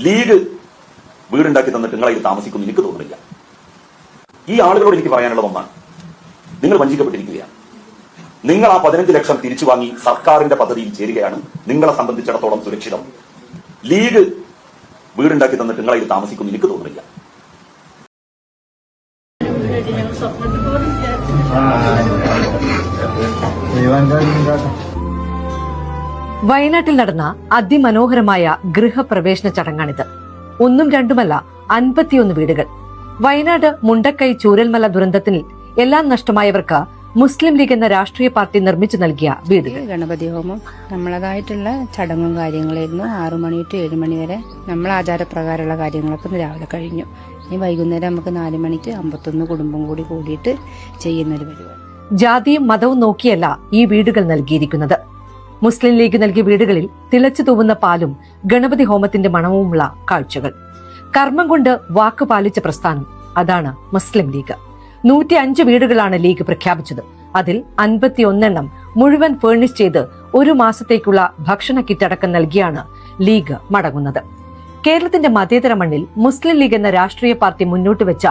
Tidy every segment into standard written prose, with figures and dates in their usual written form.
League വീടുണ്ടാക്കി തന്നിട്ട് നിങ്ങളതിൽ താമസിക്കുന്നു എനിക്ക് തോന്നുന്നില്ല. ഈ ആളുകളോട് എനിക്ക് പറയാനുള്ളത് ഒന്നാണ്, നിങ്ങൾ വഞ്ചിക്കപ്പെട്ടിരിക്കുകയാണ്. നിങ്ങൾ ആ 15 ലക്ഷം തിരിച്ചു വാങ്ങി സർക്കാരിന്റെ പദ്ധതിയിൽ ചേരുകയാണ് നിങ്ങളെ സംബന്ധിച്ചിടത്തോളം സുരക്ഷിതം. ലീഗ് വീടുണ്ടാക്കി തന്നിട്ട് നിങ്ങളതിൽ താമസിക്കുന്നു എനിക്ക് തോന്നുന്നില്ല. വയനാട്ടിൽ നടന്ന അതിമനോഹരമായ ഗൃഹപ്രവേശന ചടങ്ങാണിത്. ഒന്നും രണ്ടുമല്ല, 51 വീടുകൾ. വയനാട് മുണ്ടക്കൈ ചൂരൽമല ദുരന്തത്തിൽ എല്ലാം നഷ്ടമായവർക്ക് മുസ്ലിം ലീഗ് എന്ന രാഷ്ട്രീയ പാർട്ടി നിർമ്മിച്ചു നൽകിയ വീടുകൾ. ഗണപതി ഹോമം നമ്മളതായിട്ടുള്ള ചടങ്ങും കാര്യങ്ങളായിരുന്നു. 6 മണി ടു 7 മണി വരെ നമ്മൾ ആചാരപ്രകാരമുള്ള കാര്യങ്ങളൊക്കെ രാവിലെ കഴിഞ്ഞു. ഇനി വൈകുന്നേരം നമുക്ക് 4 മണിക്ക് 51 കുടുംബം കൂടിയിട്ട് ചെയ്യുന്നൊരു പരിപാടി. ജാതിയും മതവും നോക്കിയല്ല ഈ വീടുകൾ നൽകിയിരിക്കുന്നത്. മുസ്ലിം ലീഗ് നൽകിയ വീടുകളിൽ തിളച്ചു തൂവുന്ന പാലും ഗണപതി ഹോമത്തിന്റെ മണവുമുള്ള കാഴ്ചകൾ. കർമ്മം കൊണ്ട് വാക്ക് പാലിച്ച പ്രസ്ഥാനം, അതാണ് മുസ്ലിം ലീഗ്. 105 വീടുകളാണ് ലീഗ് പ്രഖ്യാപിച്ചത്. അതിൽ 51 മുഴുവൻ ഫേർണിഷ് ചെയ്ത് 1 മാസത്തേക്കുള്ള ഭക്ഷണ കിറ്റടക്കം നൽകിയാണ് ലീഗ് മടങ്ങുന്നത്. കേരളത്തിന്റെ മതേതര മണ്ണിൽ മുസ്ലിം ലീഗ് എന്ന രാഷ്ട്രീയ പാർട്ടി മുന്നോട്ട് വെച്ച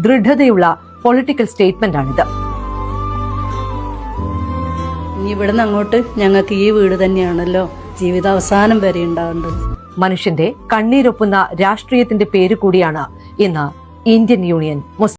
ദൃഢതയുള്ള പൊളിറ്റിക്കൽ സ്റ്റേറ്റ്മെന്റാണിത്. ഇനി ഇവിടുന്ന് അങ്ങോട്ട് ഞങ്ങൾക്ക് ഈ വീട് തന്നെയാണല്ലോ ജീവിതാവസാനം വരെ ഉണ്ടാവേണ്ടത്. മനുഷ്യന്റെ കണ്ണീരൊപ്പുന്ന രാഷ്ട്രീയത്തിന്റെ പേര് കൂടിയാണ് ഇന്ന് ഇന്ത്യൻ യൂണിയൻ മുസ്ലിം